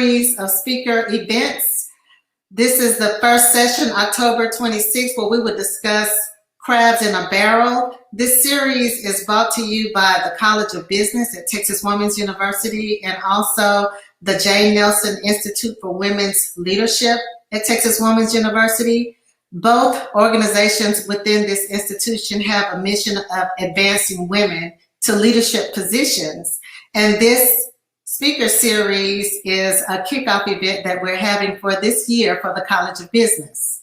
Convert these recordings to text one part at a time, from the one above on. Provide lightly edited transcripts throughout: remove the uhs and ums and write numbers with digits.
series of speaker events. This is the first session, October 26th, where we will discuss crabs in a barrel. This series is brought to you by the College of Business at Texas Women's University and also the Jane Nelson Institute for Women's Leadership at Texas Women's University. Both organizations within this institution have a mission of advancing women to leadership positions. And this speaker series is a kickoff event that we're having for this year for the College of Business.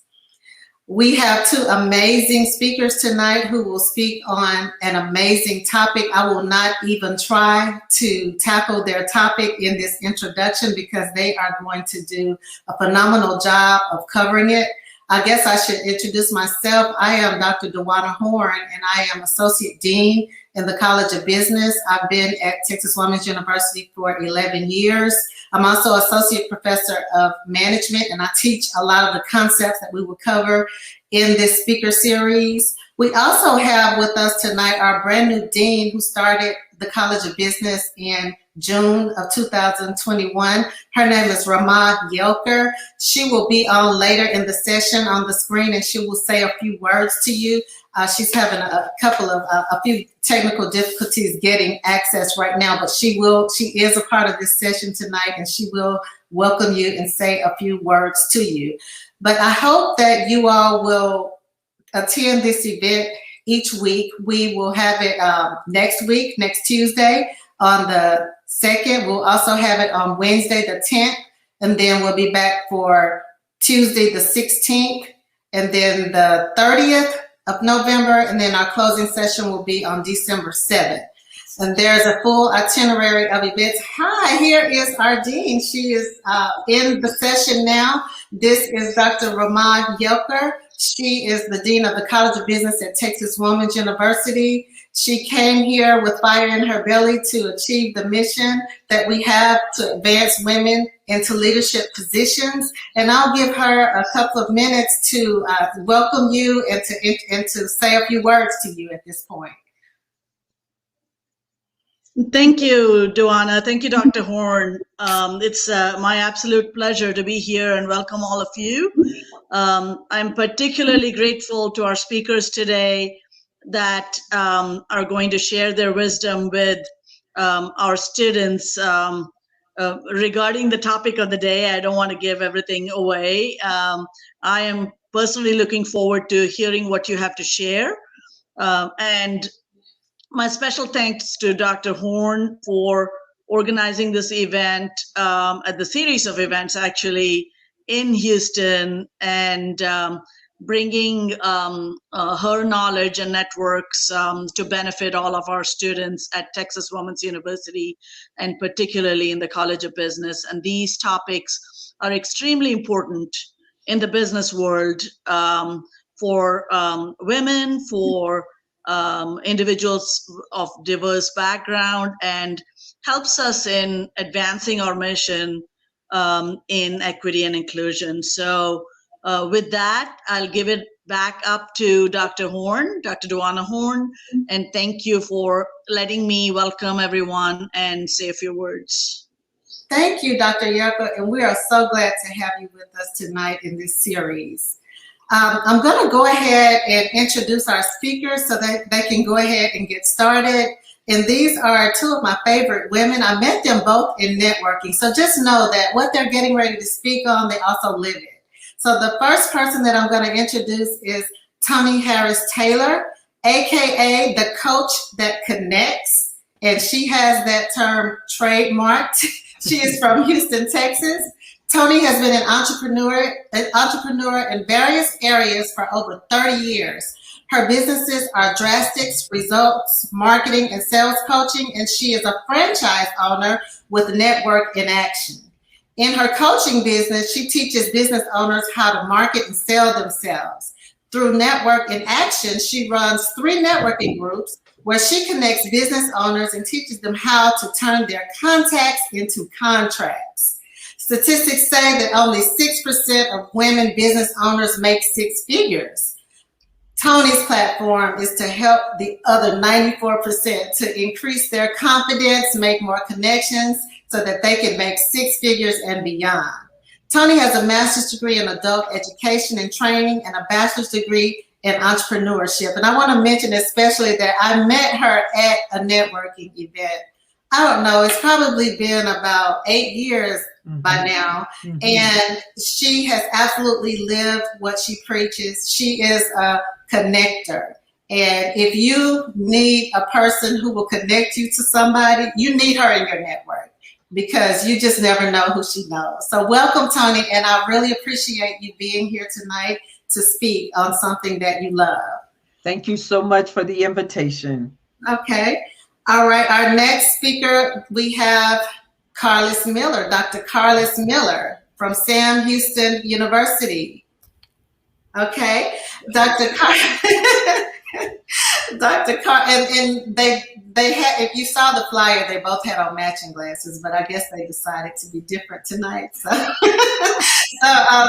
We have two amazing speakers tonight who will speak on an amazing topic. I will not even try to tackle their topic in this introduction because they are going to do a phenomenal job of covering it. I guess I should introduce myself. I am Dr. DeWanna Horn, and I am Associate Dean in the College of Business. I've been at Texas Women's University for 11 years. I'm also Associate Professor of Management, and I teach a lot of the concepts that we will cover in this speaker series. We also have with us tonight our brand new Dean who started the College of Business in June of 2021. Her name is Ramah Yelker. She will be on later in the session on the screen, and she will say a few words to you. She's having a few technical difficulties getting access right now, but she is a part of this session tonight, and she will welcome you and say a few words to you. But I hope that you all will attend this event each week. We will have it next week, next Tuesday on the 2nd. We'll also have it on Wednesday the 10th, and then we'll be back for Tuesday the 16th, and then the 30th of November, and then our closing session will be on December 7th. And there's a full itinerary of events. Hi, here is our Dean. She is in the session now. This is Dr. Ramah Yelker. She is the Dean of the College of Business at Texas Women's University. She came here with fire in her belly to achieve the mission that we have to advance women into leadership positions. And I'll give her a couple of minutes to welcome you and to say a few words to you at this point. Thank you, DeWanna. Thank you, Dr. Horn. It's my absolute pleasure to be here and welcome all of you. I'm particularly grateful to our speakers today that are going to share their wisdom with our students regarding the topic of the day. I don't want to give everything away. I am personally looking forward to hearing what you have to share. And my special thanks to Dr. Horn for organizing this event, at the series of events actually in Houston, and bringing her knowledge and networks to benefit all of our students at Texas Women's University, and particularly in the College of Business. And these topics are extremely important in the business world for women, for individuals of diverse background, and helps us in advancing our mission in equity and inclusion. So with that, I'll give it back up to Dr. Horn, Dr. DeWanna Horn, and thank you for letting me welcome everyone and say a few words. Thank you, Dr. Yelker, and we are so glad to have you with us tonight in this series. I'm going to go ahead and introduce our speakers so that they can go ahead and get started. And these are two of my favorite women. I met them both in networking. So just know that what they're getting ready to speak on, they also live it. So the first person that I'm going to introduce is Toni Harris-Taylor, AKA the coach that connects. And she has that term trademarked. She is from Houston, Texas. Toni has been an entrepreneur in various areas for over 30 years. Her businesses are Drastics, Results, Marketing, and Sales Coaching, and she is a franchise owner with Network in Action. In her coaching business, she teaches business owners how to market and sell themselves. Through Network in Action, she runs 3 networking groups where she connects business owners and teaches them how to turn their contacts into contracts. Statistics say that only 6% of women business owners make 6 figures. Toni's platform is to help the other 94% to increase their confidence, make more connections, so that they can make six figures and beyond. Tony has a master's degree in adult education and training and a bachelor's degree in entrepreneurship. And I want to mention especially that I met her at a networking event. I don't know, it's probably been about 8 years by now. And she has absolutely lived what she preaches. She is a connector. And if you need a person who will connect you to somebody, you need her in your network, because you just never know who she knows. So welcome, Tony, and I really appreciate you being here tonight to speak on something that you love. Thank you so much for the invitation. Okay. All right. Our next speaker, we have Carlos Miller, Dr. Carlos Miller from Sam Houston University. Okay. Dr. And they had, if you saw the flyer, they both had on matching glasses, but I guess they decided to be different tonight. So,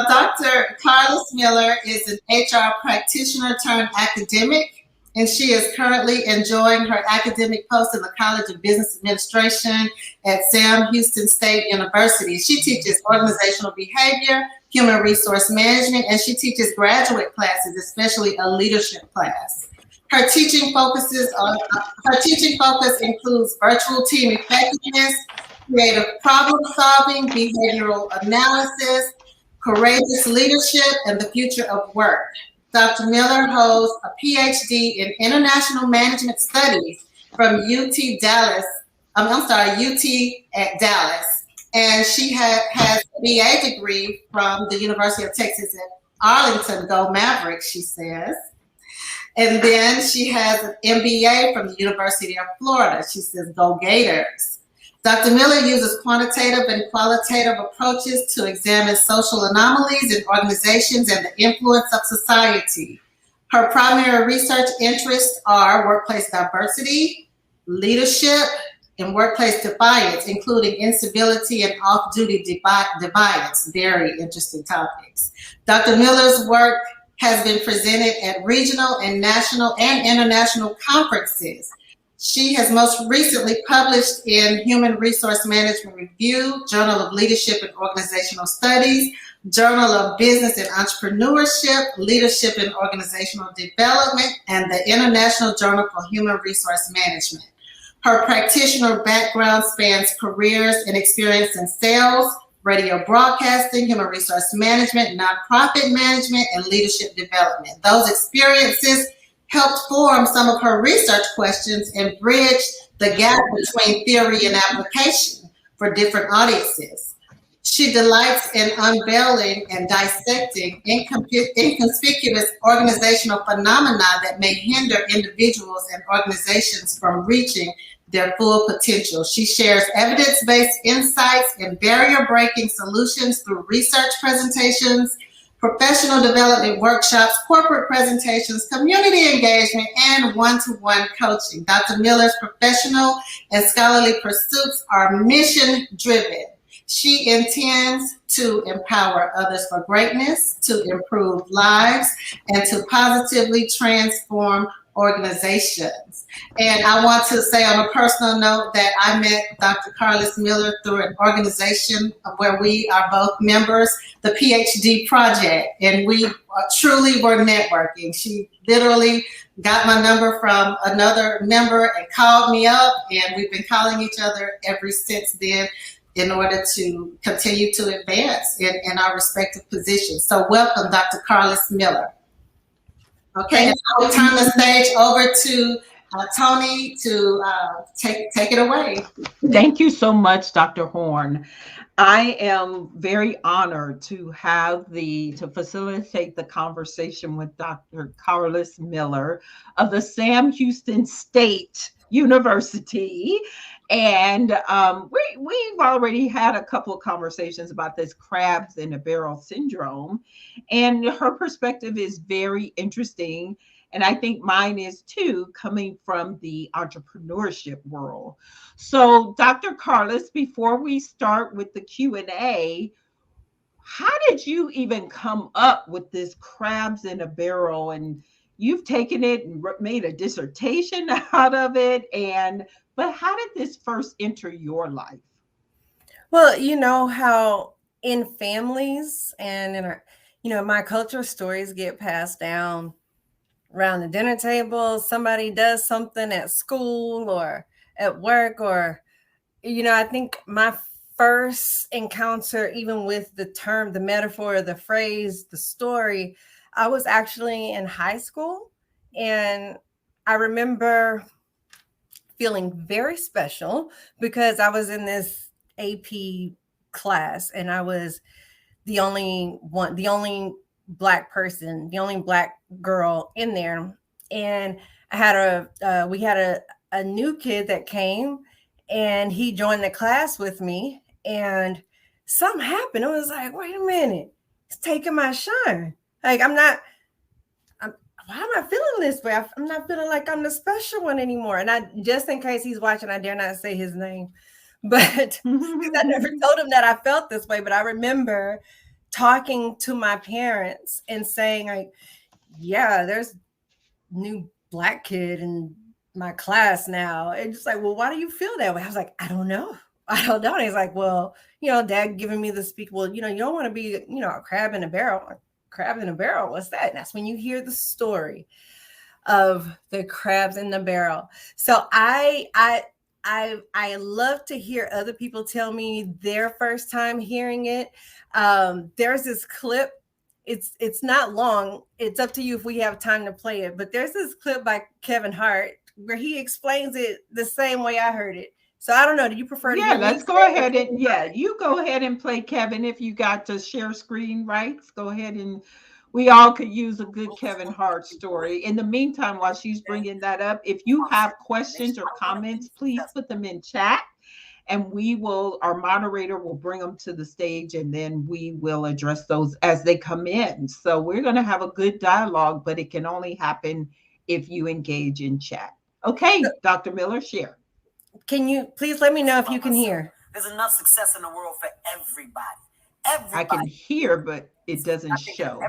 Dr. Carlos Miller is an HR practitioner turned academic, and she is currently enjoying her academic post in the College of Business Administration at Sam Houston State University. She teaches organizational behavior, human resource management, and she teaches graduate classes, especially a leadership class. Her teaching focus includes virtual team effectiveness, creative problem solving, behavioral analysis, courageous leadership, and the future of work. Dr. Miller holds a PhD in International Management Studies from UT at Dallas, and she has a BA degree from the University of Texas at Arlington. Go Mavericks, she says. And then she has an MBA from the University of Florida. She says, go Gators. Dr. Miller uses quantitative and qualitative approaches to examine social anomalies in organizations and the influence of society. Her primary research interests are workplace diversity, leadership, and workplace defiance, including instability and off-duty defiance. Very interesting topics. Dr. Miller's work has been presented at regional and national and international conferences. She has most recently published in Human Resource Management Review, Journal of Leadership and Organizational Studies, Journal of Business and Entrepreneurship, Leadership and Organizational Development, and the International Journal for Human Resource Management. Her practitioner background spans careers and experience in sales, radio broadcasting, human resource management, nonprofit management, and leadership development. Those experiences helped form some of her research questions and bridge the gap between theory and application for different audiences. She delights in unveiling and dissecting inconspicuous organizational phenomena that may hinder individuals and organizations from reaching their full potential. She shares evidence-based insights and barrier-breaking solutions through research presentations, professional development workshops, corporate presentations, community engagement, and one-to-one coaching. Dr. Miller's professional and scholarly pursuits are mission-driven. She intends to empower others for greatness, to improve lives, and to positively transform organizations. And I want to say on a personal note that I met Dr. Carlos Miller through an organization where we are both members, the PhD Project, and we truly were networking. She literally got my number from another member and called me up, and we've been calling each other ever since then in order to continue to advance in our respective positions. So welcome, Dr. Carlos Miller. Okay, and I will turn the stage over to Tony to take it away. Thank you so much, Dr. Horn. I am very honored to facilitate the conversation with Dr. Carlos Miller of the Sam Houston State University. And we've already had a couple of conversations about this crabs in a barrel syndrome. And her perspective is very interesting. And I think mine is too, coming from the entrepreneurship world. So Dr. Carlos, before we start with the Q&A, how did you even come up with this crabs in a barrel? And you've taken it and made a dissertation out of it. But how did this first enter your life? Well, you know how in families and in our, my culture, stories get passed down around the dinner table. Somebody does something at school or at work, or, I think my first encounter, even with the term, the metaphor, the phrase, the story, I was actually in high school. And I remember feeling very special because I was in this AP class and I was the only black person, the only black girl in there. And we had a new kid that came and he joined the class with me and something happened. It was like, wait a minute, he's taking my shine. Like why am I feeling this way? I'm not feeling like I'm the special one anymore. And I, just in case he's watching, I dare not say his name, but because I never told him that I felt this way. But I remember talking to my parents and saying, like, yeah, there's new black kid in my class now. And just like, well, why do you feel that way? I was like, I don't know. I don't know. And he's like, well, dad giving me the speak. Well, you don't want to be, a crab in a barrel. Like, crab in a barrel. What's that? And that's when you hear the story of the crabs in the barrel. So I love to hear other people tell me their first time hearing it. There's this clip. It's not long. It's up to you if we have time to play it. But there's this clip by Kevin Hart where he explains it the same way I heard it. So I don't know. Do you prefer to? Yeah, let's go ahead and you go ahead and play, Kevin. If you got to share screen rights, go ahead, and we all could use a good Kevin Hart story. In the meantime, while she's bringing that up, if you have questions or comments, please put them in chat, and our moderator will bring them to the stage, and then we will address those as they come in. So we're going to have a good dialogue, but it can only happen if you engage in chat. Okay, Dr. Miller, share. Can you please let me know if you can hear? There's enough success in the world for everybody. I can hear, but it doesn't show.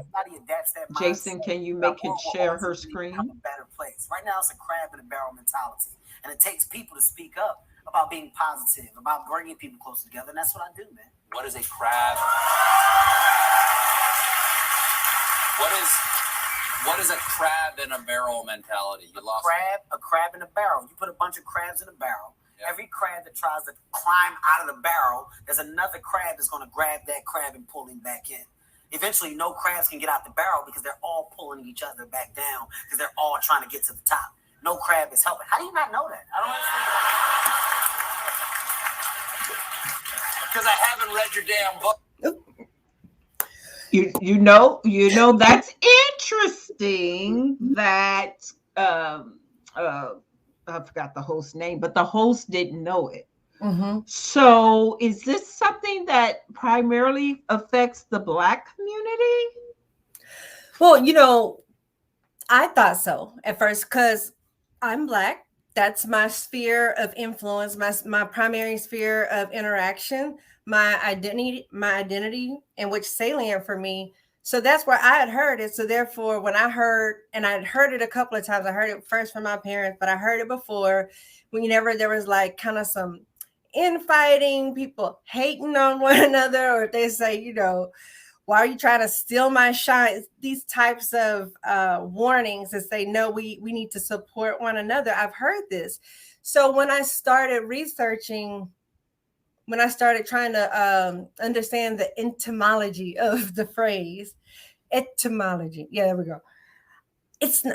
Jason, can you make it share her screen? A better place. Right now, it's a crab in a barrel mentality, and it takes people to speak up about being positive, about bringing people closer together, and that's what I do, man. What is a crab? What is a crab in a barrel mentality? A crab in a barrel. You put a bunch of crabs in a barrel. Yeah. Every crab that tries to climb out of the barrel, there's another crab that's going to grab that crab and pull him back in. Eventually, no crabs can get out the barrel because they're all pulling each other back down because they're all trying to get to the top. No crab is helping. How do you not know that? I don't understand. Because I haven't read your damn book. You know that's interesting that I forgot the host's name, but the host didn't know it. Mm-hmm. So is this something that primarily affects the Black community? Well, I thought so at first because I'm Black. That's my sphere of influence, my primary sphere of interaction, my identity, and which salient for me. So that's where I had heard it. So therefore, when I heard, and I had heard it a couple of times, I heard it first from my parents, but I heard it before whenever there was like kind of some infighting, people hating on one another, or they say, why are you trying to steal my shine? These types of warnings that say, no, we need to support one another. I've heard this. So when I started researching, when I started trying to understand the etymology of the phrase, etymology. Yeah, there we go. It's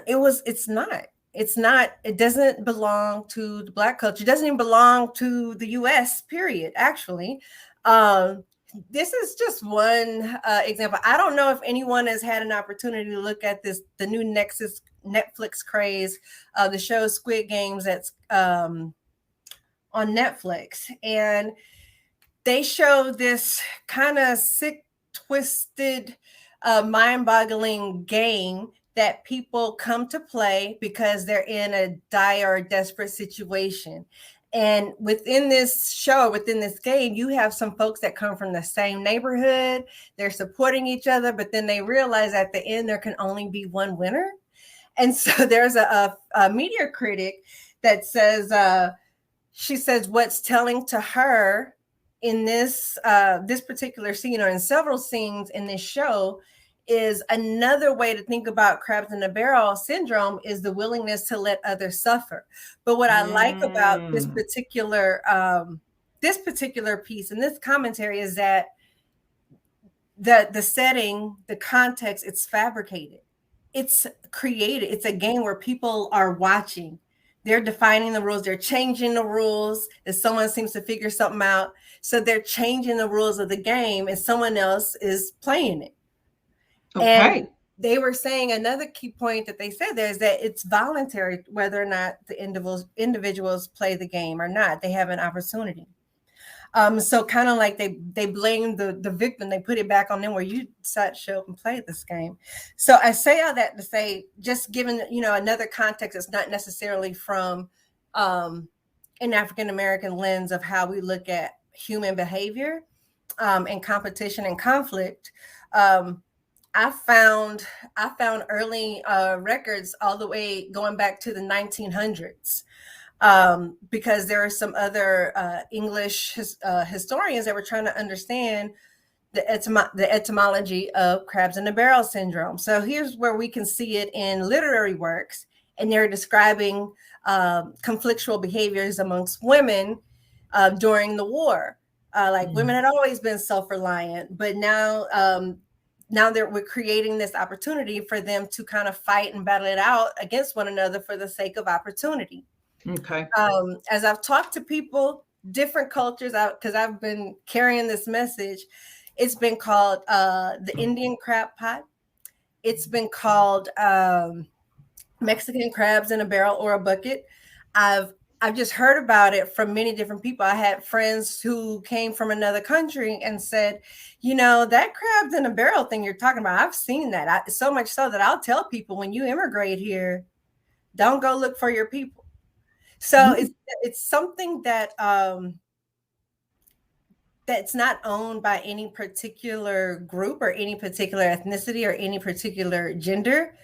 not, it doesn't belong to the Black culture. It doesn't even belong to the US, period, actually. This is just one example. I don't know if anyone has had an opportunity to look at the new Netflix craze, the show Squid Games that's on Netflix. And they show this kind of sick, twisted, mind-boggling game that people come to play because they're in a dire or desperate situation. And within this show, within this game, you have some folks that come from the same neighborhood. They're supporting each other, but then they realize at the end there can only be one winner. And so there's a media critic that says, she says what's telling to her in this this particular scene, or in several scenes in this show, is another way to think about crabs in a barrel syndrome is the willingness to let others suffer. But what I like about this particular piece and this commentary is that the setting, the context, it's fabricated. It's created. It's a game where people are watching. They're defining the rules. They're changing the rules if someone seems to figure something out. So they're changing the rules of the game and someone else is playing it. Okay. And they were saying another key point that they said there is that it's voluntary whether or not the individuals play the game or not. They have an opportunity. So kind of like they blame the victim, they put it back on them where you sat, show up and played this game. So I say all that to say, just given, another context that's not necessarily from an African-American lens of how we look at human behavior and competition and conflict. I found early records all the way going back to the 1900s. Because there are some other English historians that were trying to understand the etymology of crabs in a barrel syndrome. So here's where we can see it in literary works, and they're describing conflictual behaviors amongst women during the war. Women had always been self-reliant, but now we're creating this opportunity for them to kind of fight and battle it out against one another for the sake of opportunity. Okay. As I've talked to people, different cultures, because I've been carrying this message, it's been called the Indian crab pot. It's been called Mexican crabs in a barrel or a bucket. I've just heard about it from many different people. I had friends who came from another country and said, that crabs in a barrel thing you're talking about, I've seen that. So much so that I'll tell people when you immigrate here, don't go look for your people. So it's something that that's not owned by any particular group or any particular ethnicity or any particular gender.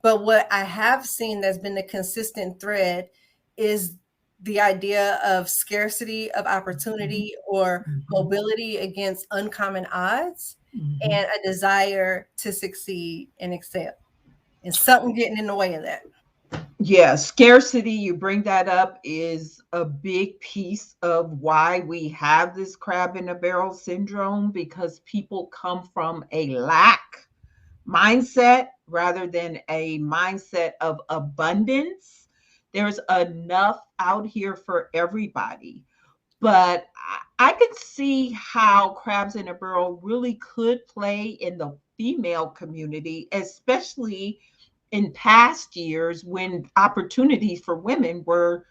But what I have seen that's been the consistent thread is the idea of scarcity of opportunity or mobility against uncommon odds and a desire to succeed and excel. And something getting in the way of that. Yeah, scarcity, you bring that up, is a big piece of why we have this crab in a barrel syndrome, because people come from a lack mindset rather than a mindset of abundance. There's enough out here for everybody. But I could see how crabs in a barrel really could play in the female community, especially in past years when opportunities for women were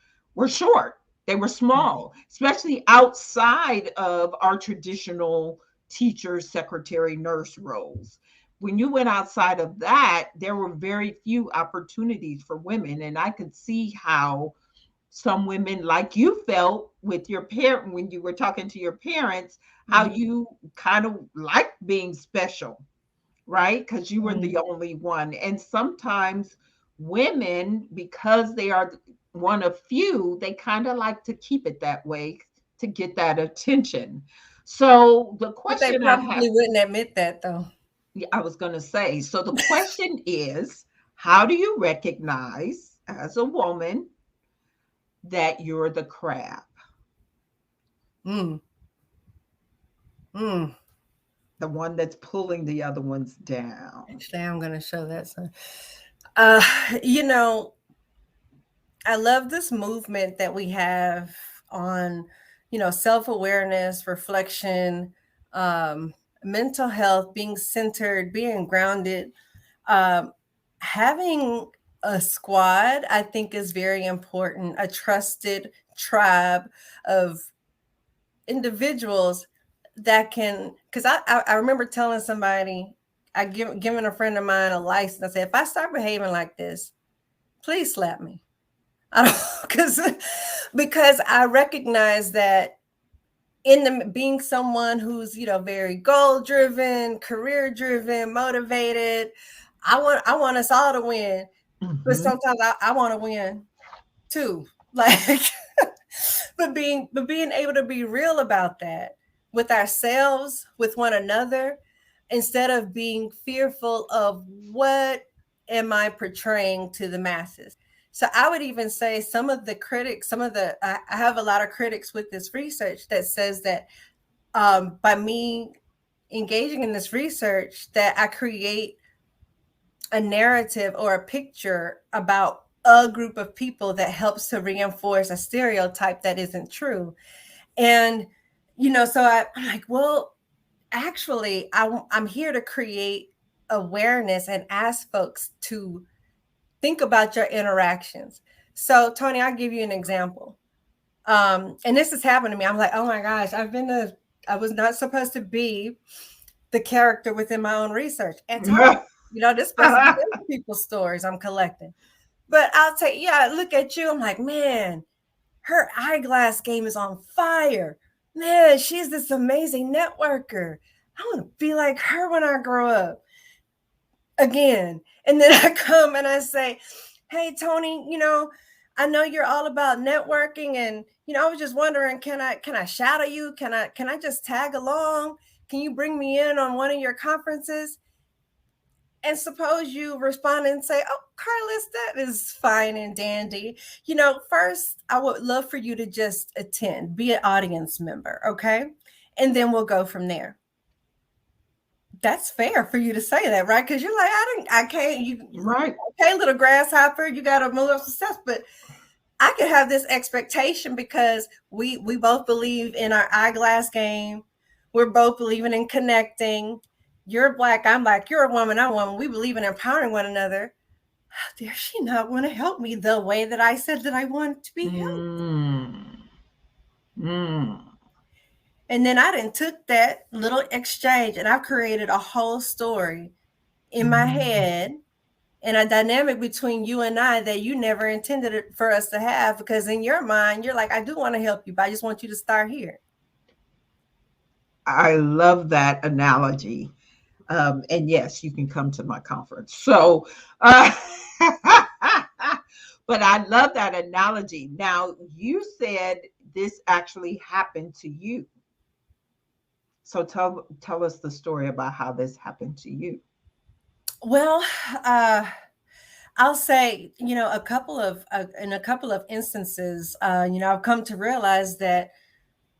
short. They were small, especially outside of our traditional teacher, secretary, nurse roles. When you went outside of that, there were very few opportunities for women. And I could see how some women, like you felt with your parent when you were talking to your parents, how you kind of liked being special, right? Because you were the only one. And sometimes women, because they are one of few, they kind of like to keep it that way to get that attention. So the question, but they probably wouldn't admit that, though. I was going to say, so the question is, how do you recognize as a woman that you're the crab? The one that's pulling the other ones down. Actually, I'm going to show that. So, I love this movement that we have on, self-awareness, reflection, mental health, being centered, being grounded. Having a squad, I think, is very important. A trusted tribe of individuals that can, because I remember telling somebody, giving a friend of mine a license. I said, if I start behaving like this, please slap me. Because I recognize that being someone who's, very goal driven, career driven, motivated, I want us all to win. But sometimes I want to win too. But being able to be real about that. with ourselves, with one another, instead of being fearful of what am I portraying to the masses. So I would even say some of the critics, I have a lot of critics with this research that says that by me engaging in this research, that I create a narrative or a picture about a group of people that helps to reinforce a stereotype that isn't true. And, so I'm like, well, actually, I'm here to create awareness and ask folks to think about your interactions. So, Tony, I'll give you an example. And this has happened to me. I'm like, oh my gosh, I was not supposed to be the character within my own research. And Tony, this is supposed to be people's stories I'm collecting. But I'll take, look at you. I'm like, man, her eyeglass game is on fire. Man, she's this amazing networker. I want to be like her when I grow up. Again. And then I come and I say, hey, Tony, I know you're all about networking, and I was just wondering, can I shadow you? Can I just tag along? Can you bring me in on one of your conferences? And suppose you respond and say, oh, Carlos, that is fine and dandy. First, I would love for you to just attend, be an audience member, okay? And then we'll go from there. That's fair for you to say that, right? Because you're like, I can't, right. Okay, little grasshopper, you got a little success, but I could have this expectation because we both believe in our eyeglass game. We're both believing in connecting. You're Black, I'm Black. You're a woman, I'm a woman. We believe in empowering one another. How dare she not want to help me the way that I said that I want to be helped? And then I done took that little exchange and I've created a whole story in my head and a dynamic between you and I that you never intended it for us to have, because in your mind, you're like, I do want to help you, but I just want you to start here. I love that analogy. And yes, you can come to my conference. So, but I love that analogy. Now, you said this actually happened to you. So tell us the story about how this happened to you. Well, I'll say, in a couple of instances, I've come to realize that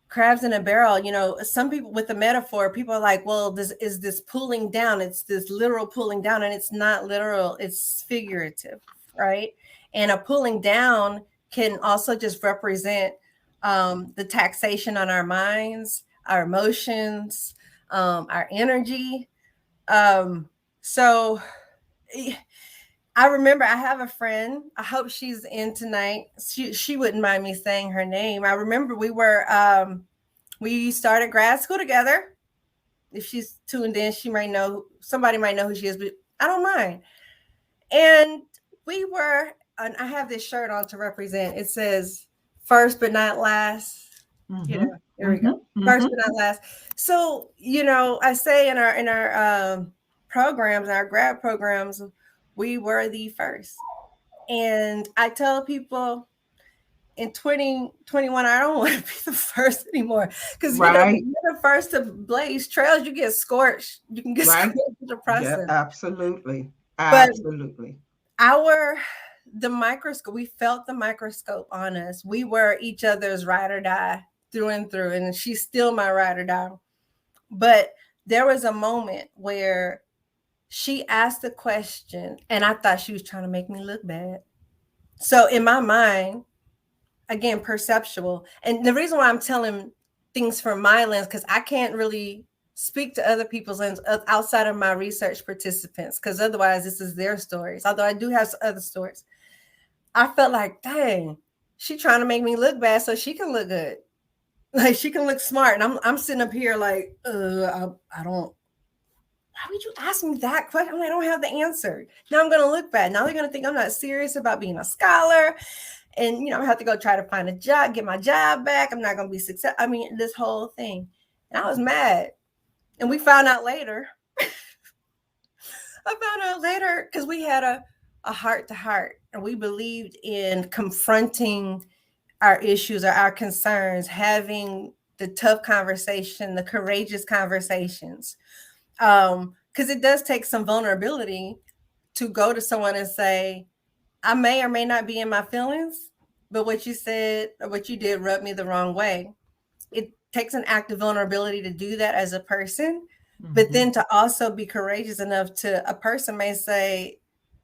crabs in a barrel, some people with the metaphor, people are like, well, this is this pulling down. It's this literal pulling down, and it's not literal. It's figurative, right? And a pulling down can also just represent the taxation on our minds, our emotions, our energy. So I remember I have a friend. I hope she's in tonight. She wouldn't mind me saying her name. I remember we started grad school together. If she's tuned in, somebody might know who she is, but I don't mind. And and I have this shirt on to represent. It says first but not last. Here we go. First but not last. So, I say in our programs, our grad programs, we were the first. And I tell people in 2021, I don't want to be the first anymore. Because you're the first to blaze trails, you get scorched. You can get scorched in the process. Yeah, absolutely. Absolutely. But the microscope, we felt the microscope on us. We were each other's ride or die through and through. And she's still my ride or die. But there was a moment where she asked a question and I thought she was trying to make me look bad. So in my mind, again, perceptual. And the reason why I'm telling things from my lens, because I can't really speak to other people's lens outside of my research participants, because otherwise this is their stories. Although I do have other stories. I felt like, dang, she trying to make me look bad so she can look good. Like she can look smart. And I'm sitting up here like, I don't. Why would you ask me that question? I don't have the answer. Now I'm going to look bad. Now they're going to think I'm not serious about being a scholar. And, I have to go try to find a job, get my job back. I'm not going to be successful. I mean, this whole thing. And I was mad. And we found out later. I found out later because we had a heart to heart. And we believed in confronting our issues or our concerns, having the tough conversation, the courageous conversations. Because it does take some vulnerability to go to someone and say, I may or may not be in my feelings, but what you said or what you did rubbed me the wrong way. It takes an act of vulnerability to do that as a person, but then to also be courageous enough to, a person may say,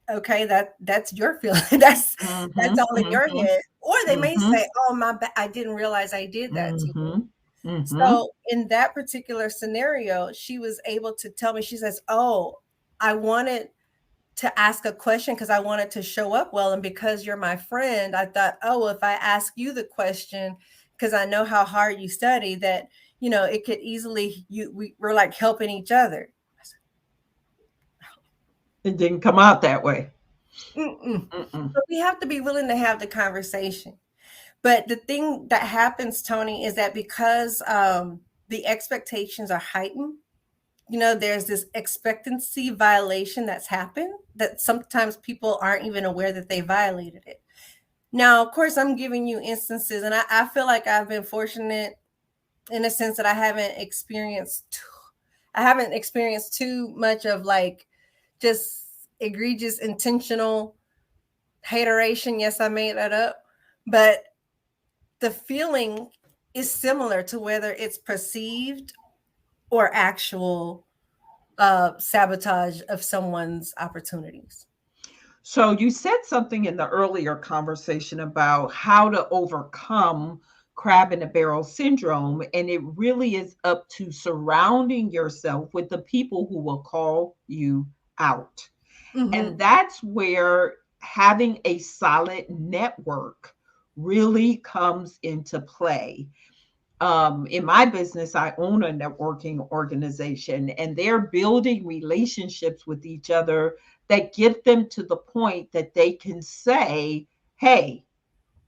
okay, that's your feeling. That's all in your head. Or they may say, oh, my bad, I didn't realize I did that to you. So in that particular scenario, she was able to tell me, she says, oh, I wanted to ask a question because I wanted to show up well. And because you're my friend, I thought, oh, if I ask you the question, because I know how hard you study, that, you know, it could easily, we're like helping each other. It didn't come out that way. But we have to be willing to have the conversation. But the thing that happens, Tony, is that because the expectations are heightened, you know, there's this expectancy violation that's happened that sometimes people aren't even aware that they violated it. Now, of course, I'm giving you instances, and I feel like I've been fortunate in a sense that I haven't experienced too much of like just egregious, intentional hateration. Yes, I made that up. But the feeling is similar to whether it's perceived or actual sabotage of someone's opportunities. So you said something in the earlier conversation about how to overcome crab in a barrel syndrome. And it really is up to surrounding yourself with the people who will call you out. And that's where having a solid network really comes into play. In my business, I own a networking organization, and they're building relationships with each other that get them to the point that they can say, hey,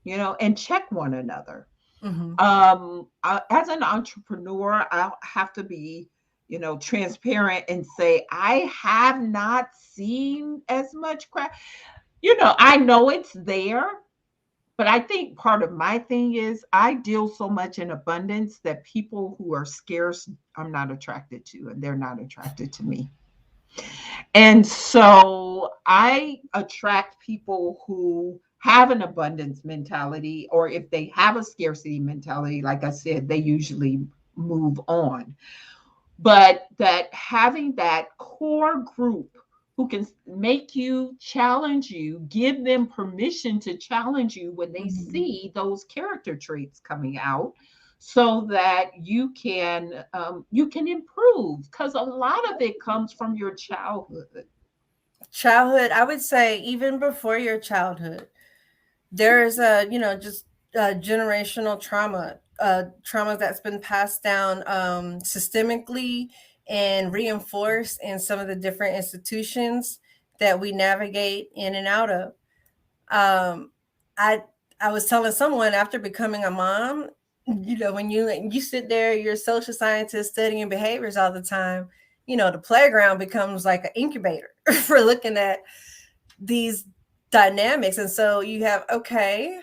you know, and check one another. As an entrepreneur, I'll have to be, you know, transparent and say, I have not seen as much crap. You know, I know it's there. But I think part of my thing is I deal so much in abundance that people who are scarce, I'm not attracted to, and they're not attracted to me. And so I attract people who have an abundance mentality, or if they have a scarcity mentality, like I said, they usually move on. But that having that core group who can make you, challenge you, give them permission to challenge you when they see those character traits coming out, so that you can improve, because a lot of it comes from your childhood. I would say even before your childhood, there's just generational trauma that's been passed down systemically and reinforced in some of the different institutions that we navigate in and out of. I was telling someone after becoming a mom, you know, when you sit there, you're a social scientist studying behaviors all the time, you know, the playground becomes like an incubator for looking at these dynamics. And so you have, okay,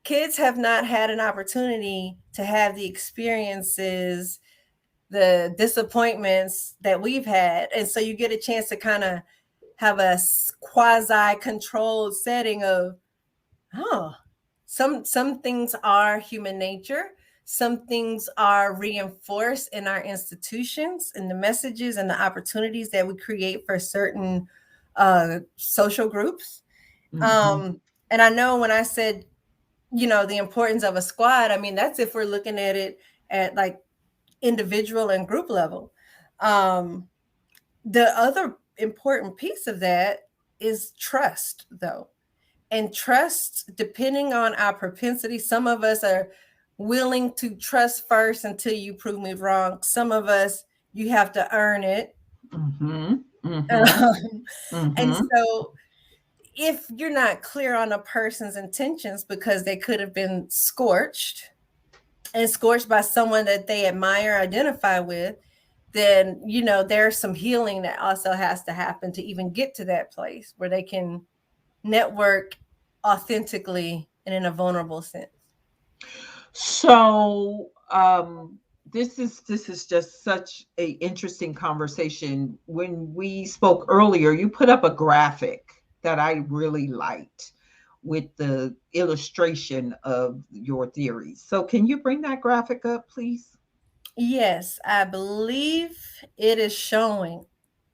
kids have not had an opportunity to have the experiences, the disappointments that we've had. And so you get a chance to kind of have a quasi-controlled setting of, some things are human nature. Some things are reinforced in our institutions and the messages and the opportunities that we create for certain social groups. And I know when I said, you know, the importance of a squad, I mean, that's if we're looking at it at like individual and group level. The other important piece of that is trust, though. And trust, depending on our propensity, some of us are willing to trust first until you prove me wrong. Some of us, you have to earn it. And so if you're not clear on a person's intentions because they could have been scorched by someone that they admire, identify with, then, you know, there's some healing that also has to happen to even get to that place where they can network authentically and in a vulnerable sense. So this is just such a interesting conversation. When we spoke earlier, you put up a graphic that I really liked with the illustration of your theories. So can you bring that graphic up, please? Yes, I believe it is showing.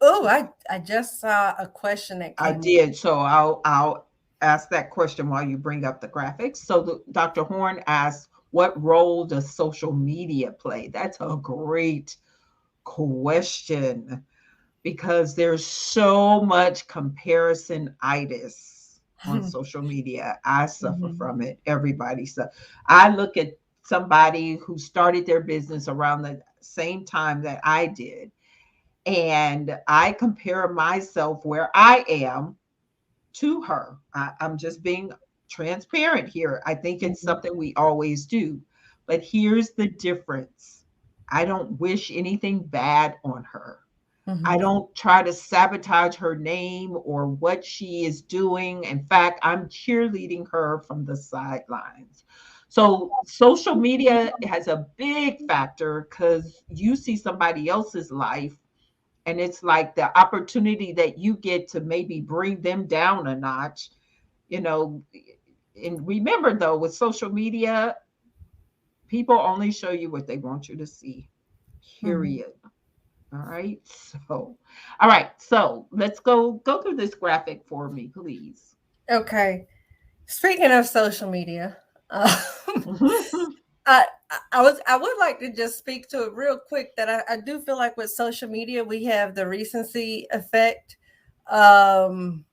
Oh, I just saw a question that I came in. did. So I'll ask that question while you bring up the graphics. So Dr. Horn asked, what role does social media play? That's a great question because there's so much comparison-itis on social media. I suffer Mhm. from it. Everybody suffers. I look at somebody who started their business around the same time that I did, and I compare myself where I am to her. I'm just being transparent here. I think it's Mhm. something we always do. But here's the difference. I don't wish anything bad on her. I Mhm. don't try to sabotage her name or what she is doing. In fact, I'm cheerleading her from the sidelines. So, social media has a big factor because you see somebody else's life, and it's like the opportunity that you get to maybe bring them down a notch, you know. And remember, though, with social media, people only show you what they want you to see, Mhm. period. All right. So, all right. So let's go through this graphic for me, please. Okay. Speaking of social media, Mhm. I I would like to just speak to it real quick that I do feel like with social media we have the recency effect. Um,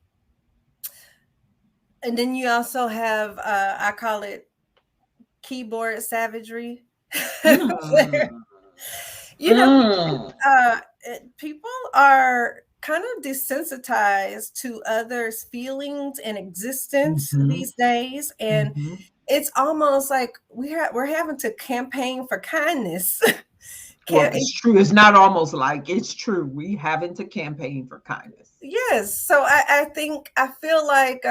and then you also have I call it keyboard savagery. Mm. You know, Mm. people are kind of desensitized to others' feelings and existence Mhm. these days, and Mhm. it's almost like we're having to campaign for kindness. Well, Can it's true. It's not almost like it's true. We having to campaign for kindness. Yes, so I think I feel like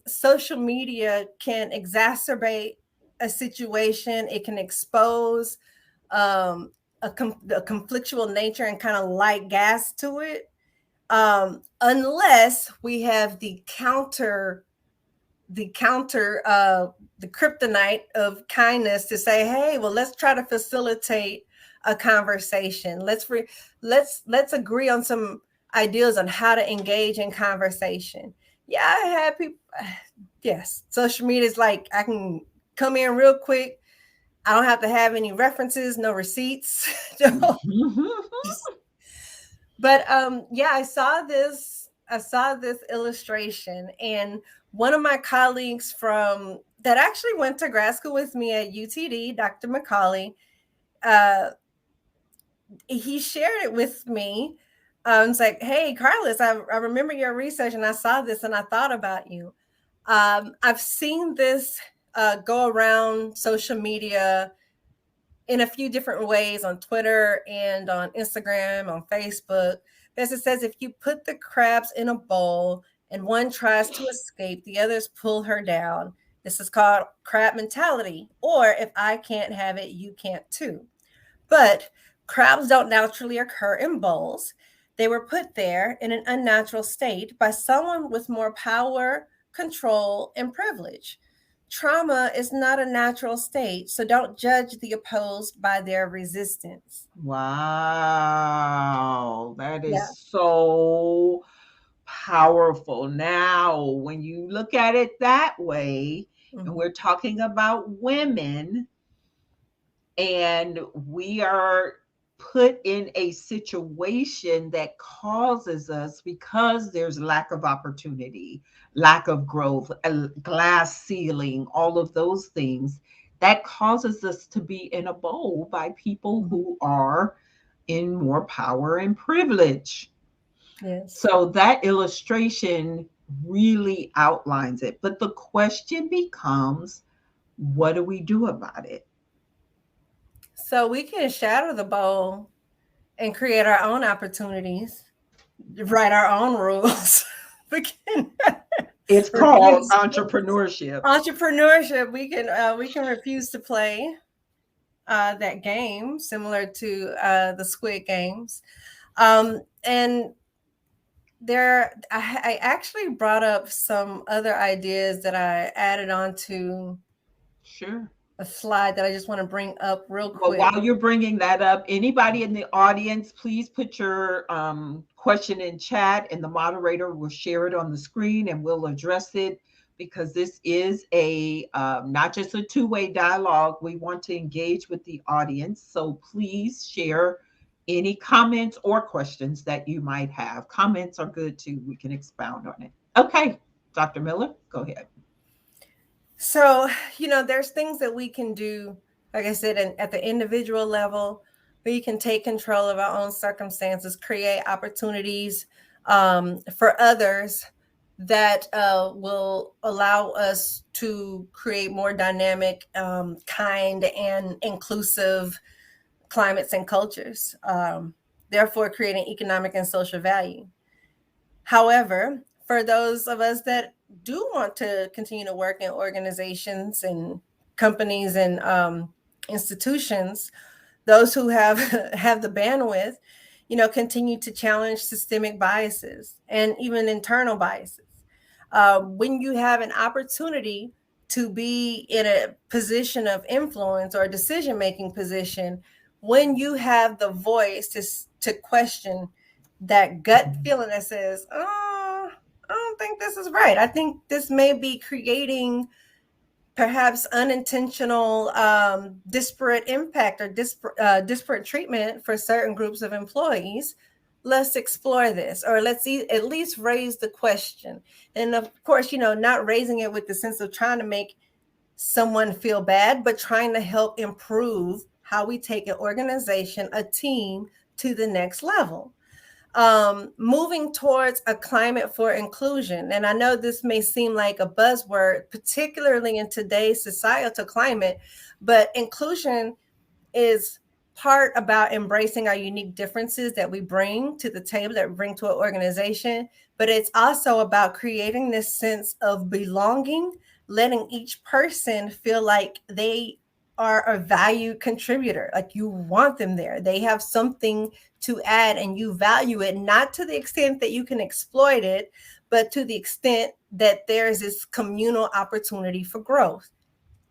social media can exacerbate a situation. It can expose um, a conflictual nature and kind of light gas to it, unless we have the counter the kryptonite of kindness to say, hey, well, let's try to facilitate a conversation. Let's agree on some ideas on how to engage in conversation. Yeah, I had people. Yes, social media is like I can come in real quick. I don't have to have any references, no receipts. No. But yeah, I saw this illustration, and one of my colleagues from that actually went to grad school with me at UTD, Dr. McCauley, uh, he shared it with me. It's like, hey, Carlos, I remember your research and I saw this and I thought about you. I've seen this go around social media in a few different ways on Twitter and on Instagram, on Facebook. As it says, if you put the crabs in a bowl and one tries to escape, the others pull her down. This is called crab mentality. Or if I can't have it, you can't too. But crabs don't naturally occur in bowls. They were put there in an unnatural state by someone with more power, control, and privilege. Trauma is not a natural state, so don't judge the opposed by their resistance. Wow, that Yeah. is so powerful. Now, when you look at it that way, and Mhm. we're talking about women, and we are put in a situation that causes us, because there's lack of opportunity, lack of growth, a glass ceiling, all of those things, that causes us to be in a bowl by people Mhm. who are in more power and privilege. Yes. So that illustration really outlines it. But the question becomes, what do we do about it? So we can shatter the bowl and create our own opportunities, write our own rules. We can. It's called refuse entrepreneurship. entrepreneurship. We can refuse to play that game, similar to the Squid Games. And I actually brought up some other ideas that I added on to Sure. a slide that I just want to bring up real Well, quick. while you're bringing that up, anybody in the audience, please put your question in chat and the moderator will share it on the screen and we'll address it, because this is a not just a two-way dialogue. We want to engage with the audience. So please share any comments or questions that you might have. Comments are good too. We can expound on it. Okay, Dr. Miller, go ahead. So, there's things that we can do, like I said, at the individual level, we can take control of our own circumstances, create opportunities for others that will allow us to create more dynamic, kind, and inclusive climates and cultures, therefore creating economic and social value. However, for those of us that do want to continue to work in organizations and companies and institutions, those who have have the bandwidth, continue to challenge systemic biases and even internal biases. When you have an opportunity to be in a position of influence or a decision-making position, when you have the voice to question that gut feeling that says, oh, I don't think this is right. I think this may be creating perhaps unintentional disparate impact or disparate treatment for certain groups of employees. Let's explore this, or let's at least raise the question. And of course, not raising it with the sense of trying to make someone feel bad, but trying to help improve how we take an organization, a team, to the next level. Moving towards a climate for inclusion. And I know this may seem like a buzzword, particularly in today's societal climate, but inclusion is part about embracing our unique differences that we bring to the table, that we bring to an organization. But it's also about creating this sense of belonging, letting each person feel like they are a valued contributor, like you want them there. They have something to add and you value it, not to the extent that you can exploit it, but to the extent that there's this communal opportunity for growth,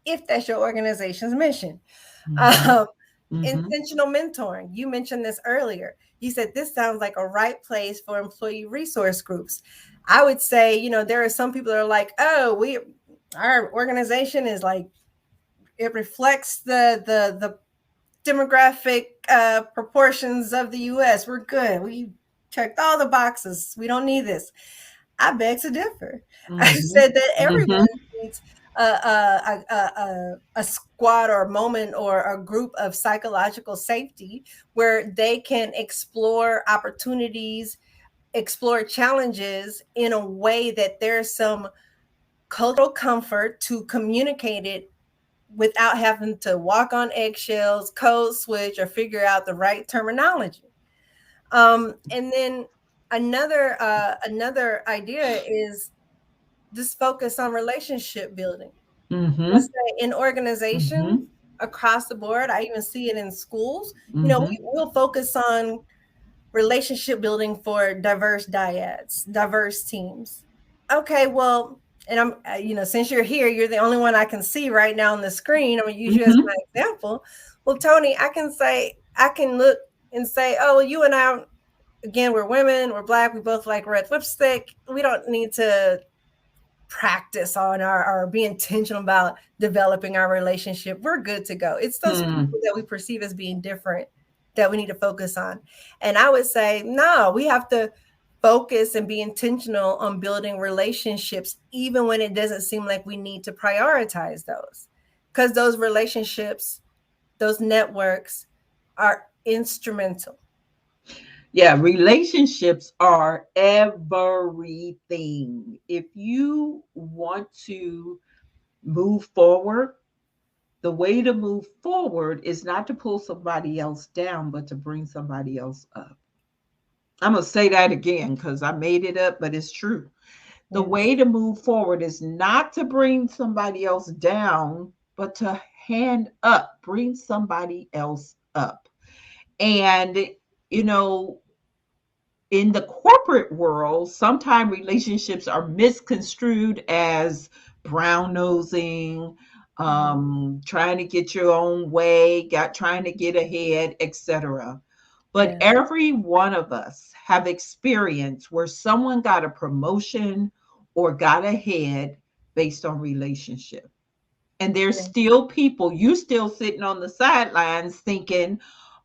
if that's your organization's mission. Intentional mentoring. You mentioned this earlier. You said this sounds like a right place for employee resource groups. I would say, there are some people that are like, oh, our organization is like, it reflects the demographic proportions of the U.S. We're good. We checked all the boxes. We don't need this. I beg to differ. I said that everyone needs a squad or a moment or a group of psychological safety where they can explore opportunities, explore challenges in a way that there's some cultural comfort to communicate it without having to walk on eggshells, code switch, or figure out the right terminology. And then another idea is this focus on relationship building. Let's say in organizations across the board, I even see it in schools, we'll focus on relationship building for diverse dyads, diverse teams. Okay, well, and I'm, since you're here, you're the only one I can see right now on the screen. I'm gonna use you as my example. Well, Tony, I can look and say, oh, you and I, again, we're women, we're Black, we both like red lipstick. We don't need to practice on or be intentional about developing our relationship. We're good to go. It's those people that we perceive as being different that we need to focus on. And I would say, no, we have to focus and be intentional on building relationships, even when it doesn't seem like we need to prioritize those, because those relationships, those networks are instrumental. Yeah, relationships are everything. If you want to move forward, the way to move forward is not to pull somebody else down, but to bring somebody else up. I'm going to say that again because I made it up, but it's true. The way to move forward is not to bring somebody else down, but to hand up, bring somebody else up. And, you know, in the corporate world, sometimes relationships are misconstrued as brown nosing, trying to get your own way, trying to get ahead, etc. But every one of us have experienced where someone got a promotion or got ahead based on relationship. And there's still people, you still sitting on the sidelines thinking,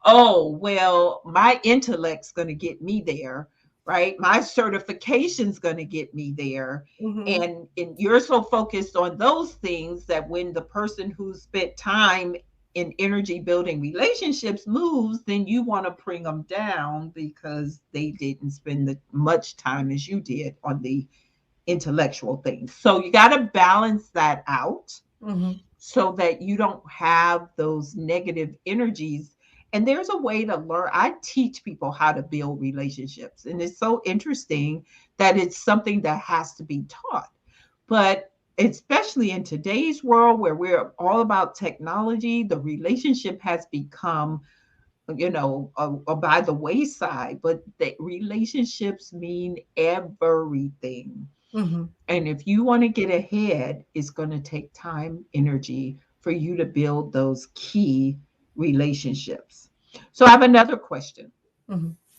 oh, well, my intellect's going to get me there, right? My certification's going to get me there. And you're so focused on those things that when the person who spent time in energy building relationships moves, then you want to bring them down because they didn't spend as much time as you did on the intellectual things. So you got to balance that out so that you don't have those negative energies. And there's a way to learn. I teach people how to build relationships. And it's so interesting that it's something that has to be taught. But especially in today's world where we're all about technology, the relationship has become, you know, by the wayside. But the relationships mean everything. And if you want to get ahead, it's going to take time, energy for you to build those key relationships. So I have another question.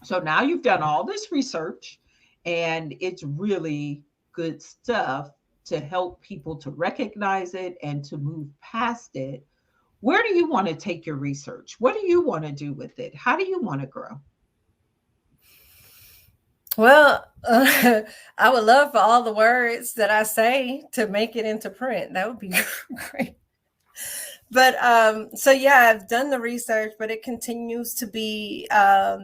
So now you've done all this research and it's really good stuff to help people to recognize it and to move past it. Where do you want to take your research? What do you want to do with it? How do you want to grow? Well, I would love for all the words that I say to make it into print. That would be great. But so yeah, I've done the research, but it continues to be a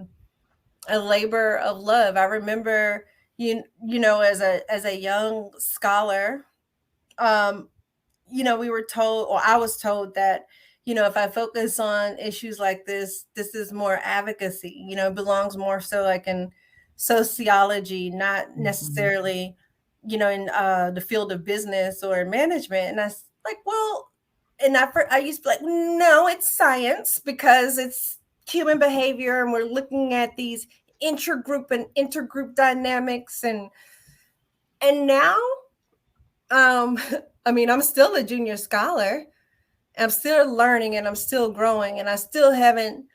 labor of love. I remember, you know, as a young scholar, you know, we were told, or I was told that, you know, if I focus on issues like this is more advocacy, you know, belongs more so like in sociology, not necessarily, you know, in the field of business or management. And I was like, well, and I used to be like, no, it's science because it's human behavior and we're looking at these intergroup and intergroup dynamics. And now, I mean, I'm still a junior scholar. I'm still learning and I'm still growing and I still haven't,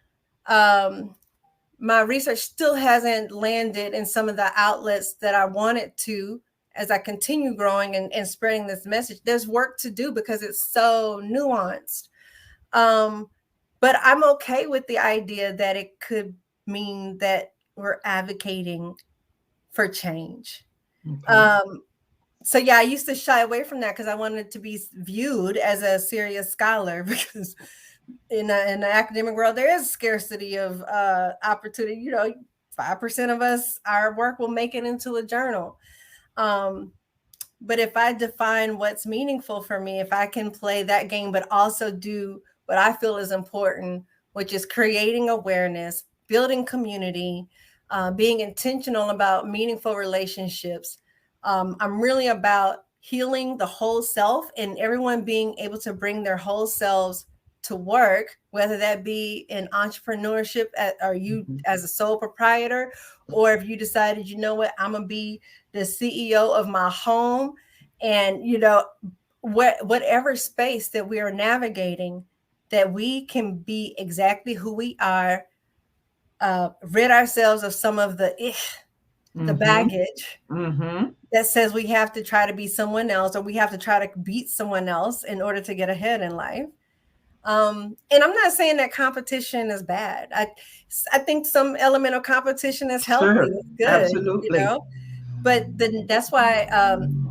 my research still hasn't landed in some of the outlets that I wanted to as I continue growing and spreading this message. There's work to do because it's so nuanced. But I'm okay with the idea that it could mean that we're advocating for change. So yeah, I used to shy away from that because I wanted to be viewed as a serious scholar because in the academic world, there is scarcity of opportunity. You know, 5% of us, our work will make it into a journal. But if I define what's meaningful for me, if I can play that game, but also do what I feel is important, which is creating awareness, building community, being intentional about meaningful relationships. I'm really about healing the whole self and everyone being able to bring their whole selves to work, whether that be in entrepreneurship or you as a sole proprietor, or if you decided, you know what, I'm going to be the CEO of my home. And, you know, whatever space that we are navigating, that we can be exactly who we are, rid ourselves of some of the baggage that says we have to try to be someone else or we have to try to beat someone else in order to get ahead in life. And I'm not saying that competition is bad. I think some element of competition is healthy. Sure, it's good, absolutely. You know? But then that's why,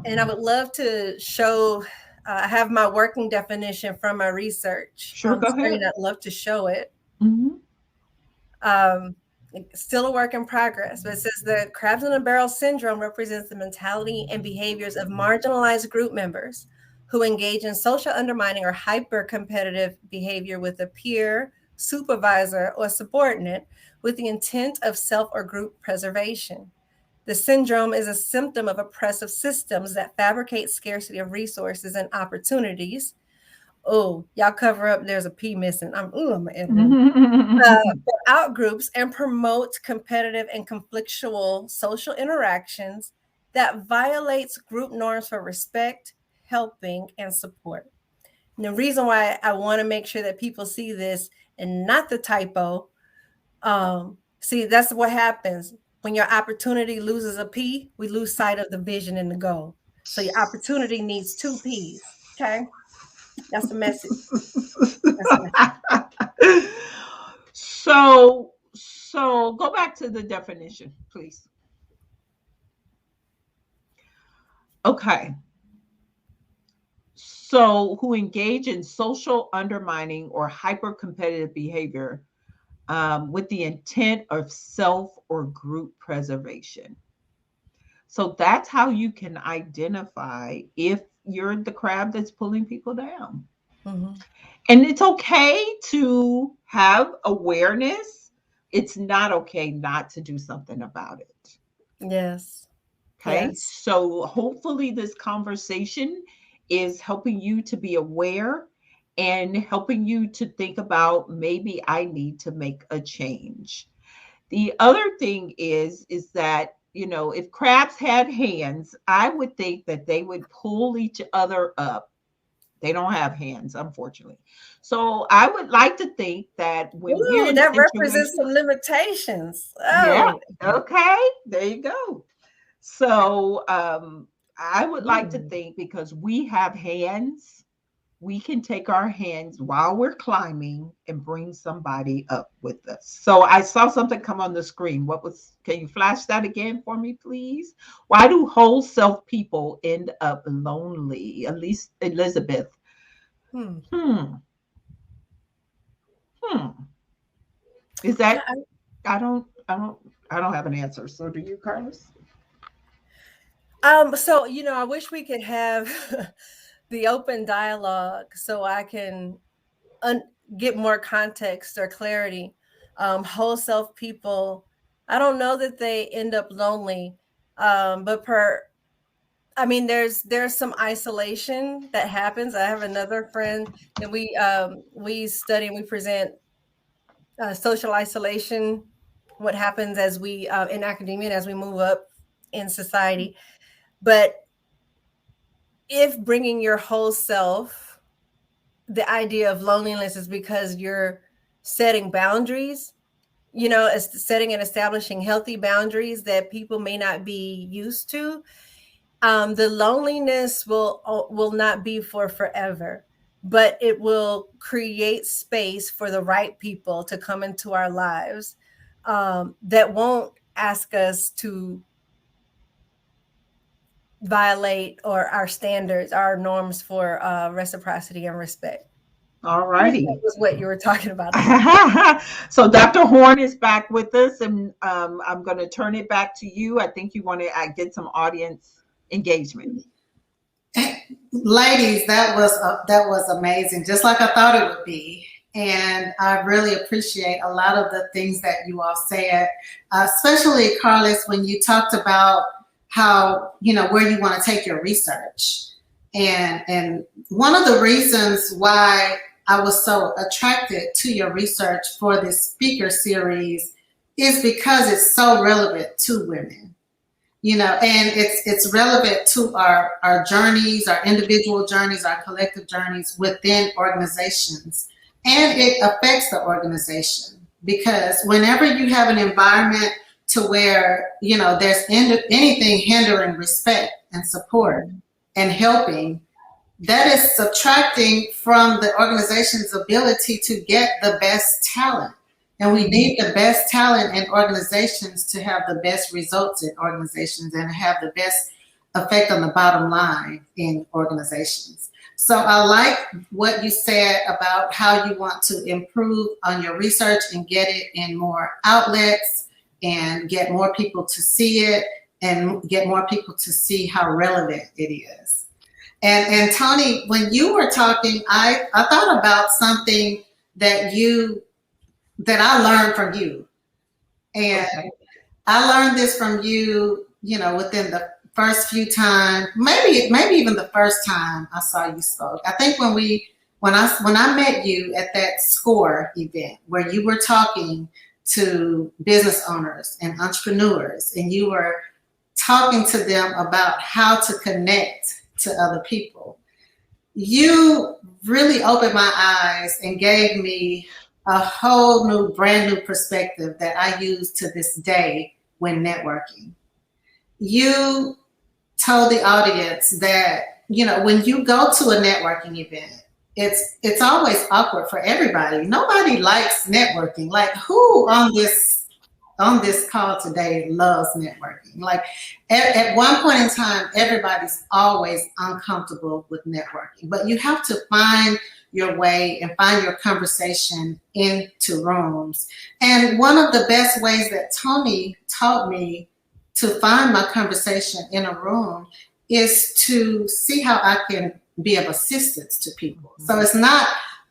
and I would love to show, I have my working definition from my research. Sure, go ahead. I'd love to show it. Still a work in progress, but it says the crabs in a barrel syndrome represents the mentality and behaviors of marginalized group members who engage in social undermining or hyper-competitive behavior with a peer, supervisor, or subordinate with the intent of self or group preservation. The syndrome is a symptom of oppressive systems that fabricate scarcity of resources and opportunities. Oh, y'all cover up. There's a P missing. I'm outgroups and promote competitive and conflictual social interactions that violates group norms for respect, helping, and support. And the reason why I want to make sure that people see this and not the typo, see, that's what happens. When your opportunity loses a P, we lose sight of the vision and the goal. So your opportunity needs 2 Ps. Okay. That's the message. So go back to the definition, please. Okay. So who engage in social undermining or hyper-competitive behavior with the intent of self or group preservation. So that's how you can identify if you're the crab that's pulling people down. Mm-hmm. And it's okay to have awareness. It's not okay not to do something about it. Yes. Okay. Yes. So hopefully this conversation is helping you to be aware and helping you to think about, maybe I need to make a change. The other thing is that, you know, if crabs had hands, I would think that they would pull each other up. They don't have hands, unfortunately. So I would like to think that when we're in that represents some limitations. Yeah. Okay. There you go. So I would like to think, because we have hands, we can take our hands while we're climbing and bring somebody up with us. So I saw something come on the screen. Can you flash that again for me, please? Why do whole self people end up lonely? At least Elizabeth. Is that, I don't have an answer. So do you, Carlos? So, you know, I wish we could have the open dialogue so I can get more context or clarity. Whole self people, I don't know that they end up lonely, but there's some isolation that happens. I have another friend that we study and we present social isolation, what happens as we in academia and as we move up in society. But if bringing your whole self, the idea of loneliness is because you're setting boundaries, you know, setting and establishing healthy boundaries that people may not be used to, the loneliness will not be for forever, but it will create space for the right people to come into our lives that won't ask us to violate or our standards, our norms for reciprocity and respect. All righty. That was what you were talking about. So Dr. Horn is back with us, and I'm going to turn it back to you. I think you want to get some audience engagement. Ladies, that was amazing, just like I thought it would be. And I really appreciate a lot of the things that you all said, especially Carlos, when you talked about how, you know, where you want to take your research. And one of the reasons why I was so attracted to your research for this speaker series is because it's so relevant to women, you know, and it's relevant to our journeys, our individual journeys, our collective journeys within organizations. And it affects the organization, because whenever you have an environment to where, you know, there's anything hindering respect and support and helping, that is subtracting from the organization's ability to get the best talent. And we need the best talent in organizations to have the best results in organizations and have the best effect on the bottom line in organizations. So I like what you said about how you want to improve on your research and get it in more outlets and get more people to see it and get more people to see how relevant it is. And Tony, when you were talking, I thought about something that I learned from you. And I learned this from you within the first few times, maybe even the first time I saw you spoke. I think when I met you at that SCORE event where you were talking to business owners and entrepreneurs, and you were talking to them about how to connect to other people, you really opened my eyes and gave me a whole new, brand new perspective that I use to this day when networking. You told the audience that, when you go to a networking event, it's always awkward for everybody. Nobody likes networking. Like, who on this call today loves networking? Like, at one point in time, everybody's always uncomfortable with networking, but you have to find your way and find your conversation into rooms. And one of the best ways that Tony taught me to find my conversation in a room is to see how I can be of assistance to people. So it's not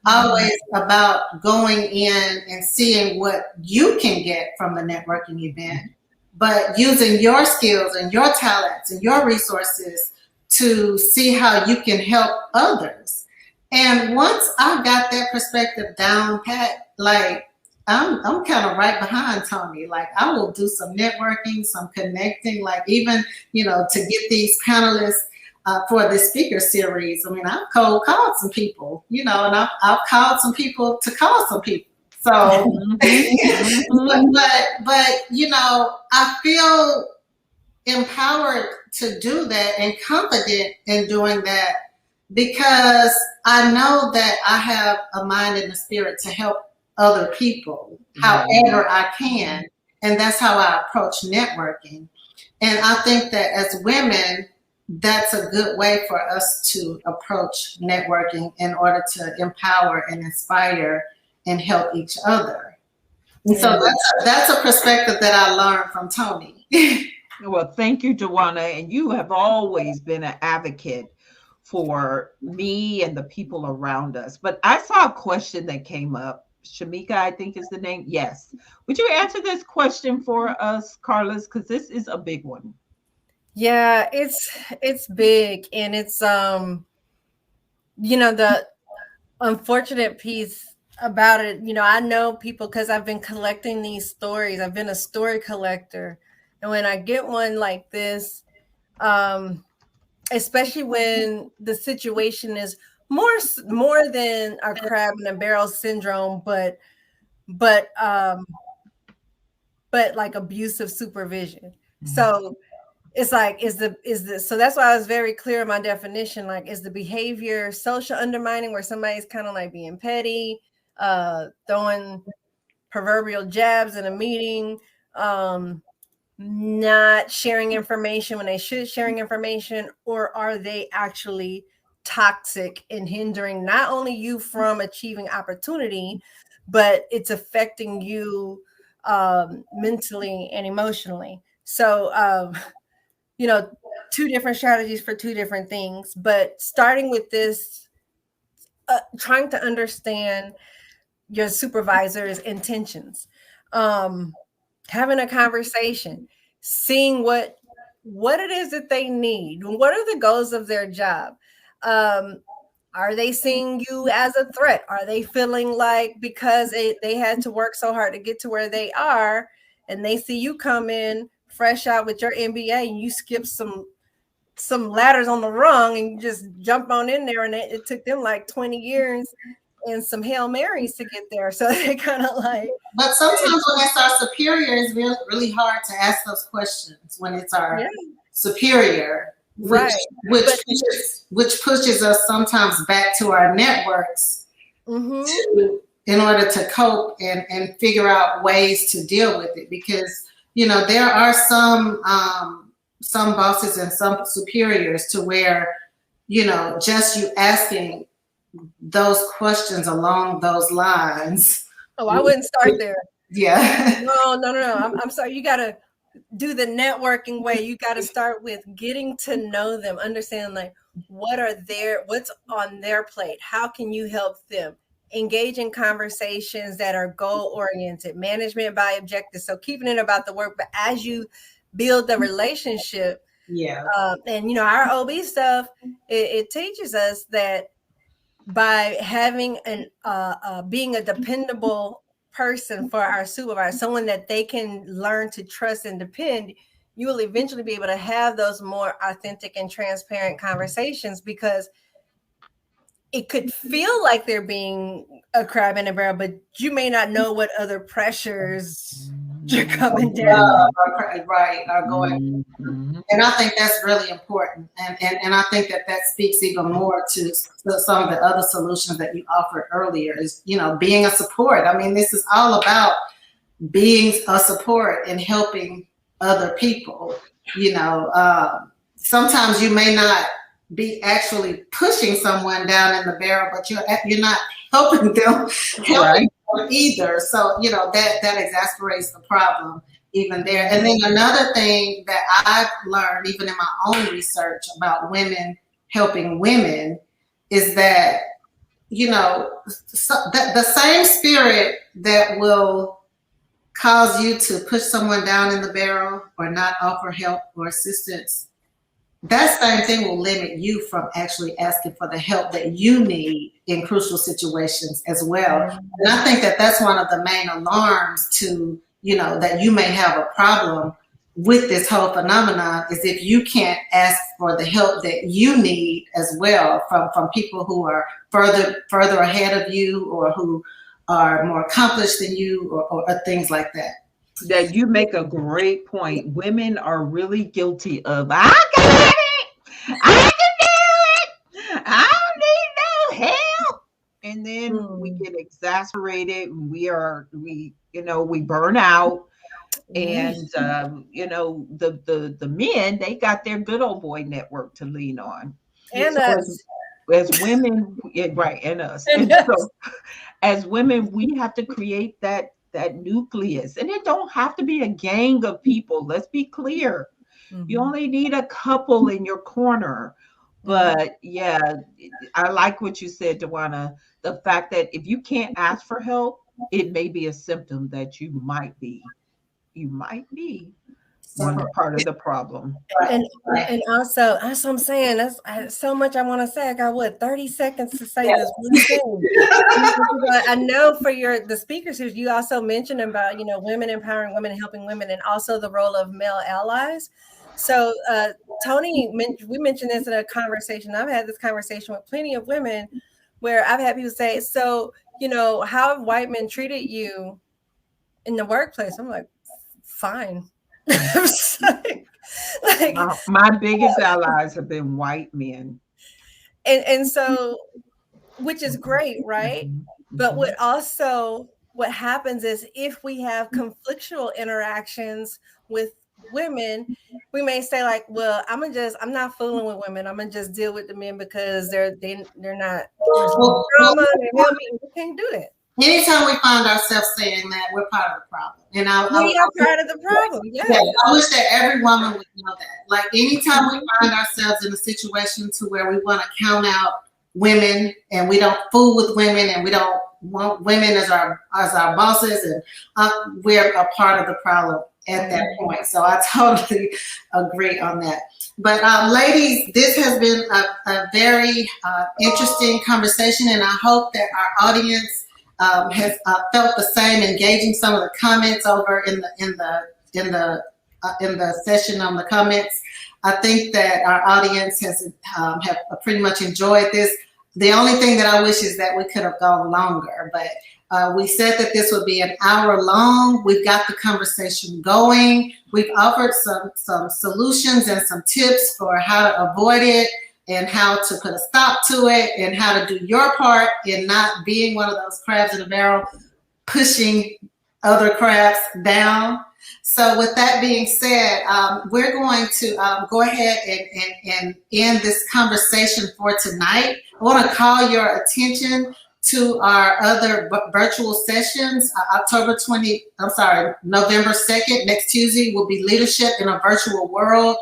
always about going in and seeing what you can get from the networking event, but using your skills and your talents and your resources to see how you can help others. And once I got that perspective down pat, like, I'm kind of right behind Tony. Like, I will do some networking, some connecting, like even, to get these panelists for this speaker series. I mean, I've cold called some people, and I've called some people to call some people. So, but I feel empowered to do that and confident in doing that because I know that I have a mind and a spirit to help other people however I can. And that's how I approach networking. And I think that as women, that's a good way for us to approach networking in order to empower and inspire and help each other. And so that's a perspective that I learned from Tony. Well, thank you, Joanna. And you have always been an advocate for me and the people around us. But I saw a question that came up. Shamika, I think is the name. Yes. Would you answer this question for us, Carlos? Because this is a big one. Yeah, it's big, and it's the unfortunate piece about it. I know people because I've been collecting these stories. I've been a story collector, and when I get one like this, especially when the situation is more than a crab in a barrel syndrome, but like abusive supervision. Mm-hmm. So it's like, so that's why I was very clear in my definition. Like, is the behavior social undermining where somebody's kind of like being petty, throwing proverbial jabs in a meeting, not sharing information when they should sharing information, or are they actually toxic and hindering not only you from achieving opportunity, but it's affecting you mentally and emotionally? So, two different strategies for two different things, but starting with this, trying to understand your supervisor's intentions, having a conversation, seeing what it is that they need. What are the goals of their job? Are they seeing you as a threat? Are they feeling like because they had to work so hard to get to where they are, and they see you come in fresh out with your MBA and you skip some ladders on the rung and you just jump on in there, and it took them like 20 years and some Hail Marys to get there. So they kind of like. But sometimes when it's our superior, it's really, really hard to ask those questions when it's our superior, which pushes us sometimes back to our networks in order to cope and figure out ways to deal with it. Because, there are some bosses and some superiors to where, just you asking those questions along those lines. Oh, I wouldn't start there. Yeah. No. I'm sorry. You got to do the networking way. You got to start with getting to know them, understand like what's on their plate. How can you help them? Engage in conversations that are goal oriented, management by objectives. So keeping it about the work, but as you build the relationship. Yeah. And you know, our OB stuff, it teaches us that by having being a dependable person for our supervisor, someone that they can learn to trust and depend, you will eventually be able to have those more authentic and transparent conversations, because it could feel like they're being a crab in a barrel, but you may not know what other pressures are coming down. Right, are going. And I think that's really important. And I think that speaks even more to some of the other solutions that you offered earlier is, you know, being a support. I mean, this is all about being a support and helping other people. You know, sometimes you may not be actually pushing someone down in the barrel, but you're not helping them either. So, you know, that exasperates the problem even there. And then another thing that I've learned, even in my own research about women helping women, is that, you know, the same spirit that will cause you to push someone down in the barrel or not offer help or assistance, that same thing will limit you from actually asking for the help that you need in crucial situations as well. And I think that that's one of the main alarms to, you know, that you may have a problem with this whole phenomenon, is if you can't ask for the help that you need as well from people who are further ahead of you, or who are more accomplished than you, or things like that. That you make a great point. Women are really guilty of, I got it, I can do it, I don't need no help. And then we get exasperated, we burn out. And you know, the men, they got their good old boy network to lean on. And so us. as women, right, and us. And so as women, we have to create that nucleus. And it don't have to be a gang of people. Let's be clear. You only need a couple in your corner. But yeah, I like what you said, Dewana. The fact that if you can't ask for help, it may be a symptom that you might be one part of the problem. And also, that's what I'm saying. That's so much I want to say. I got 30 seconds to say this one thing. I know for the speakers who you also mentioned about, you know, women empowering women, helping women, and also the role of male allies. So Tony, we mentioned this in a conversation. I've had this conversation with plenty of women where I've had people say, so, you know, how have white men treated you in the workplace? I'm like, fine. like, my biggest allies have been white men. And so, which is great, right? But what happens is, if we have conflictual interactions with women, we may say like, well, I'm not fooling with women. I'm gonna just deal with the men because they're not drama. We can't do that. Anytime we find ourselves saying that, we're part of the problem. And we are part of the problem. Yeah. I wish that every woman would know that. Like, anytime we find ourselves in a situation to where we want to count out women, and we don't fool with women, and we don't want women as our bosses, and we're a part of the problem at that point. So I totally agree on that. But ladies, this has been a very interesting conversation, and I hope that our audience has felt the same, engaging some of the comments over in the session on the comments. I think that our audience have pretty much enjoyed this. The only thing that I wish is that we could have gone longer, but we said that this would be an hour long. We've got the conversation going. We've offered some solutions and some tips for how to avoid it, and how to put a stop to it, and how to do your part in not being one of those crabs in a barrel, pushing other crabs down. So with that being said, we're going to go ahead and end this conversation for tonight. I want to call your attention to our other virtual sessions. November 2nd, next Tuesday, will be Leadership in a Virtual World.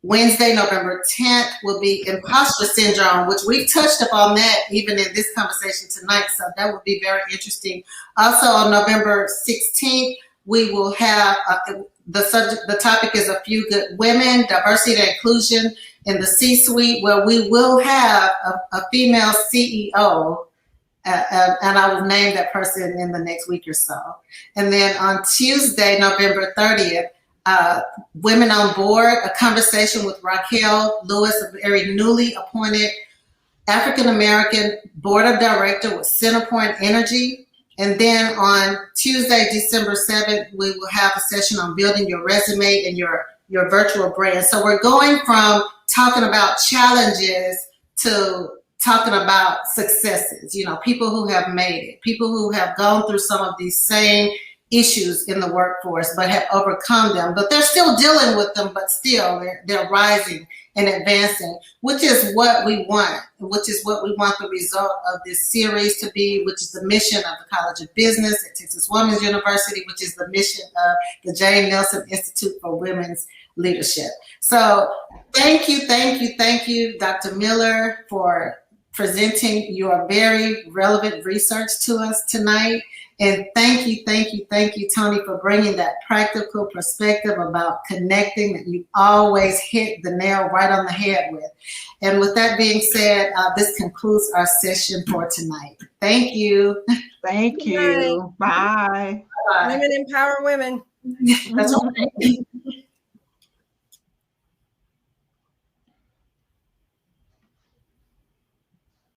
Wednesday, November 10th, will be imposter syndrome, which we've touched upon that even in this conversation tonight. So that will be very interesting. Also on November 16th, we will have the topic is a few good women, diversity and inclusion in the C-suite, where we will have a female CEO, and I will name that person in the next week or so. And then on Tuesday, November 30th, Women on Board, a conversation with Raquel Lewis, a very newly appointed African-American board of director with Centerpoint Energy. And then on Tuesday, December 7th, we will have a session on building your resume and your virtual brand. So we're going from talking about challenges to talking about successes, people who have made it, people who have gone through some of these same issues in the workforce, but have overcome them, but they're still dealing with them, but still they're rising and advancing, which is what we want, which is what we want the result of this series to be, which is the mission of the College of Business at Texas Women's University, which is the mission of the Jane Nelson Institute for Women's Leadership. So thank you, Dr. Miller, for presenting your very relevant research to us tonight. And thank you, Tony, for bringing that practical perspective about connecting that you always hit the nail right on the head with. And with that being said, this concludes our session for tonight. Thank you. Thank you. Bye. Bye. Women empower women. That's right.